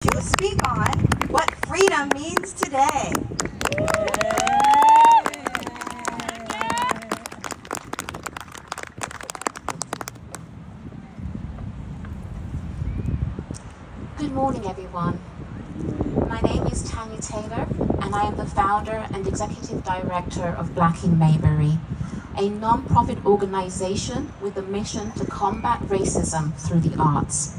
To speak on what freedom means today. Good morning, everyone. My name is Tanya Taylor, and I am the founder and executive director of Black in Mayberry, a non-profit organization with a mission to combat racism through the arts.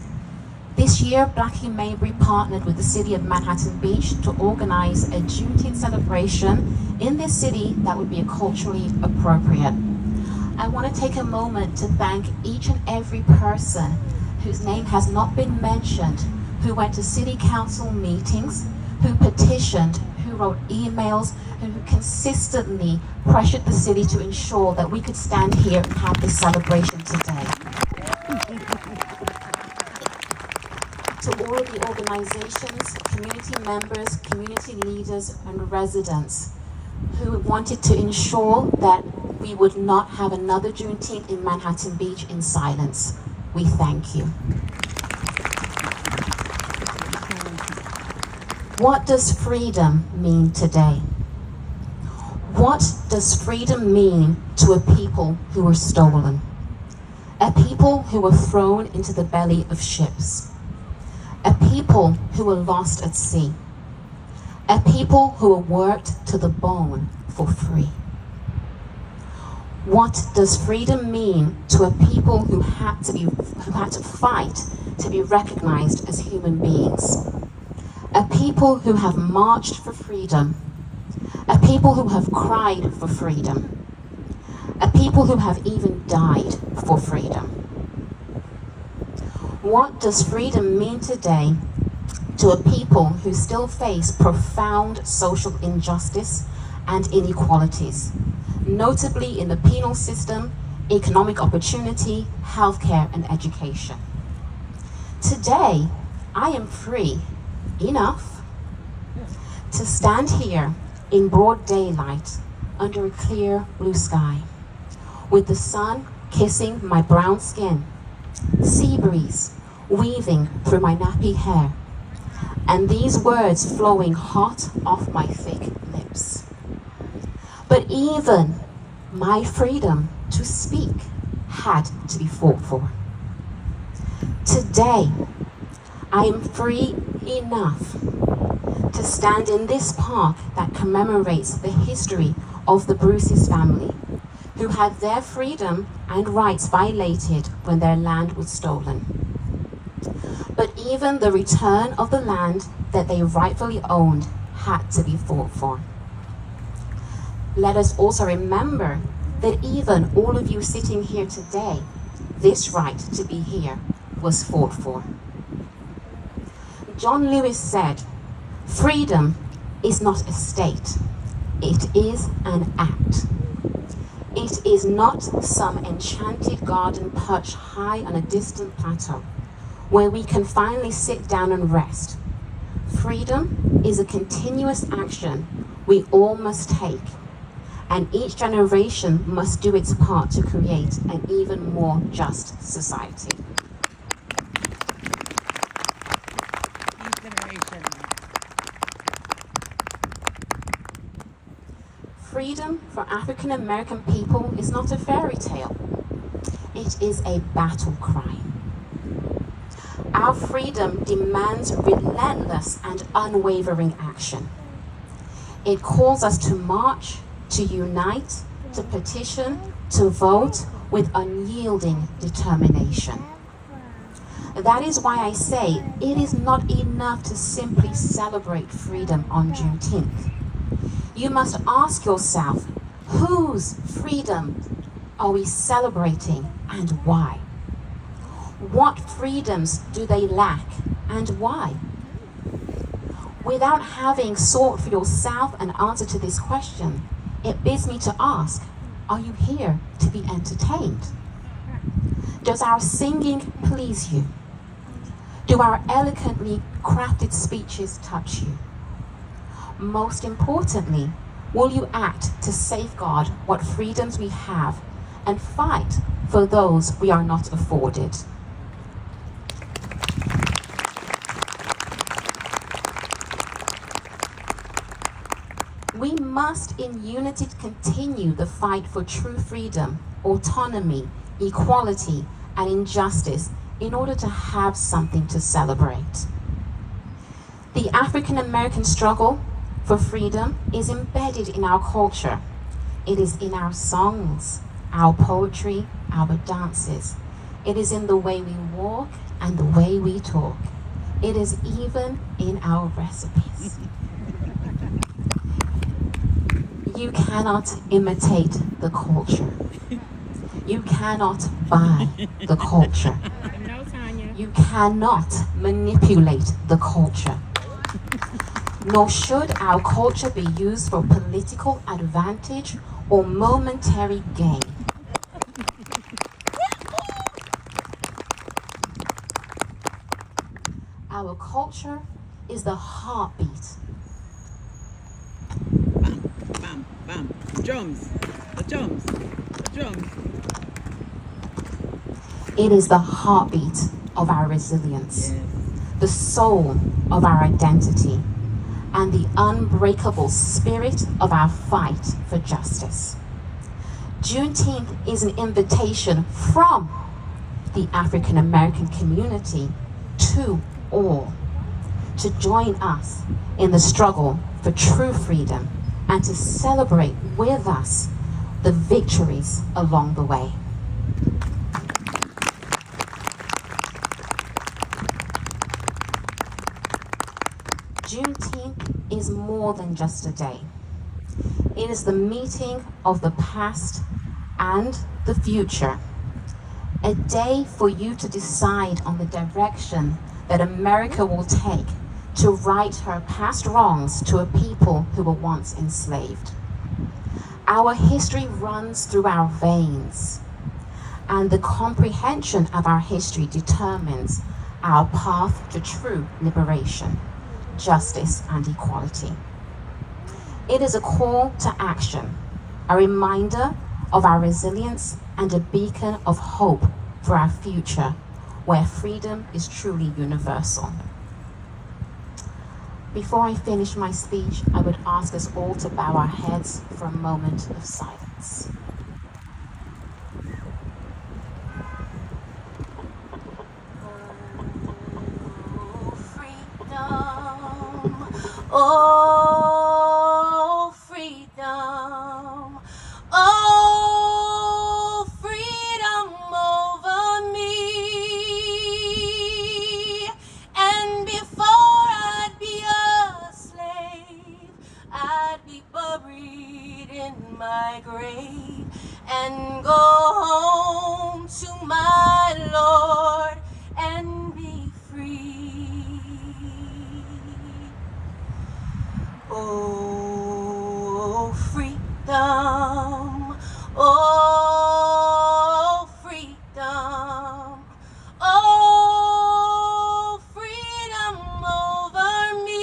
This year, Black in Mayberry partnered with the city of Manhattan Beach to organize a Juneteenth celebration in this city that would be culturally appropriate. I want to take a moment to thank each and every person whose name has not been mentioned, who went to city council meetings, who petitioned, who wrote emails, and who consistently pressured the city to ensure that we could stand here and have this celebration today. To all of the organizations, community members, community leaders, and residents who wanted to ensure that we would not have another Juneteenth in Manhattan Beach in silence, we thank you. What does freedom mean today? What does freedom mean to a people who were stolen? A people who were thrown into the belly of ships? A people who were lost at sea? A people who were worked to the bone for free? What does freedom mean to a people who had to fight to be recognized as human beings? A people who have marched for freedom, a people who have cried for freedom, a people who have even died for freedom. What does freedom mean today to a people who still face profound social injustice and inequalities, notably in the penal system, economic opportunity, healthcare, and education? Today, I am free enough to stand here in broad daylight under a clear blue sky, with the sun kissing my brown skin, sea breeze weaving through my nappy hair, and these words flowing hot off my thick lips. But even my freedom to speak had to be fought for. Today, I am free enough to stand in this park that commemorates the history of the Bruce's family, who had their freedom and rights violated when their land was stolen. But even the return of the land that they rightfully owned had to be fought for. Let us also remember that even all of you sitting here today, this right to be here was fought for. John Lewis said, "Freedom is not a state, it is an act. It is not some enchanted garden perched high on a distant plateau where we can finally sit down and rest. Freedom is a continuous action we all must take, and each generation must do its part to create an even more just society." Freedom for African American people is not a fairy tale. It is a battle cry. Our freedom demands relentless and unwavering action. It calls us to march, to unite, to petition, to vote with unyielding determination. That is why I say it is not enough to simply celebrate freedom on Juneteenth. You must ask yourself, whose freedom are we celebrating and why? What freedoms do they lack and why? Without having sought for yourself an answer to this question, it bids me to ask, are you here to be entertained? Does our singing please you? Do our eloquently crafted speeches touch you? Most importantly, will you act to safeguard what freedoms we have and fight for those we are not afforded? We must in unity continue the fight for true freedom, autonomy, equality, and injustice in order to have something to celebrate. The African American struggle for freedom is embedded in our culture. It is in our songs, our poetry, our dances. It is in the way we walk and the way we talk. It is even in our recipes. You cannot imitate the culture. You cannot buy the culture. No, Tanya. You cannot manipulate the culture. Nor should our culture be used for political advantage or momentary gain. Our culture is the heartbeat. Bam, bam. Drums. The drums. The drums. It is the heartbeat of our resilience, Yes. the soul of our identity, and the unbreakable spirit of our fight for justice. Juneteenth is an invitation from the African American community to all to join us in the struggle for true freedom and to celebrate with us the victories along the way. Juneteenth is more than just a day. It is the meeting of the past and the future. A day for you to decide on the direction that America will take to right her past wrongs to a people who were once enslaved. Our history runs through our veins, and the comprehension of our history determines our path to true liberation, justice, and equality. It is a call to action, a reminder of our resilience and a beacon of hope for our future, where freedom is truly universal. Before I finish my speech, I would ask us all to bow our heads for a moment of silence. Oh, freedom. Oh, freedom over me. And before I'd be a slave, I'd be buried in my grave and go home to my Lord and be free. Oh, freedom. Oh, freedom. Oh, freedom over me.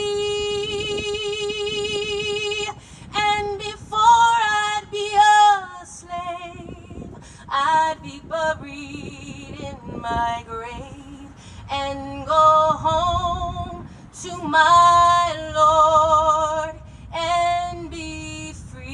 And before I'd be a slave, I'd be buried in my grave and go home to my Lord and be free.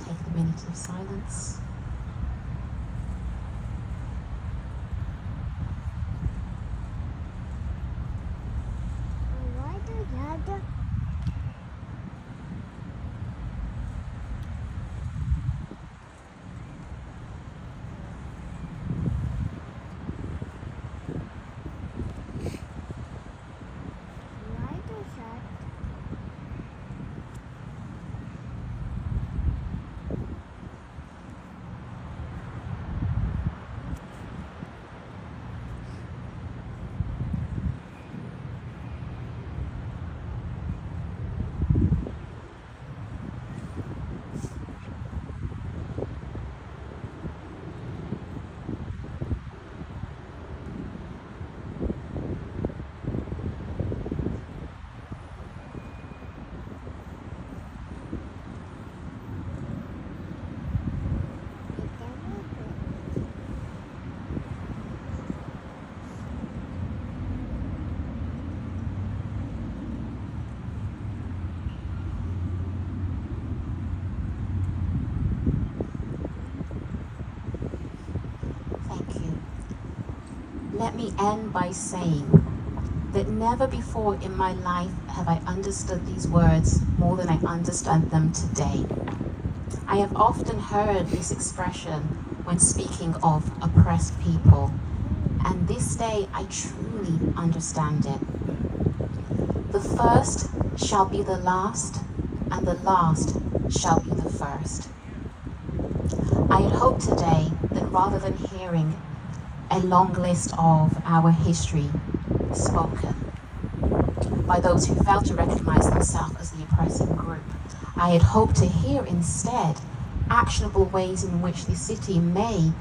Take a minute of silence. let me end by saying that never before in my life have I understood these words more than I understand them today. I have often heard this expression when speaking of oppressed people, and this day I truly understand it. The first shall be the last, and the last shall be the first. I had hoped today that rather than hearing a long list of our history spoken by those who failed to recognize themselves as the oppressing group, I had hoped to hear instead actionable ways in which the city may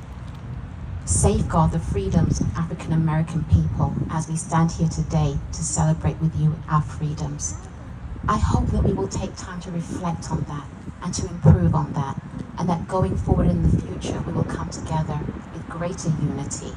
safeguard the freedoms of African American people as we stand here today to celebrate with you our freedoms. I hope that we will take time to reflect on that and to improve on that, and that going forward in the future we will come together with greater unity.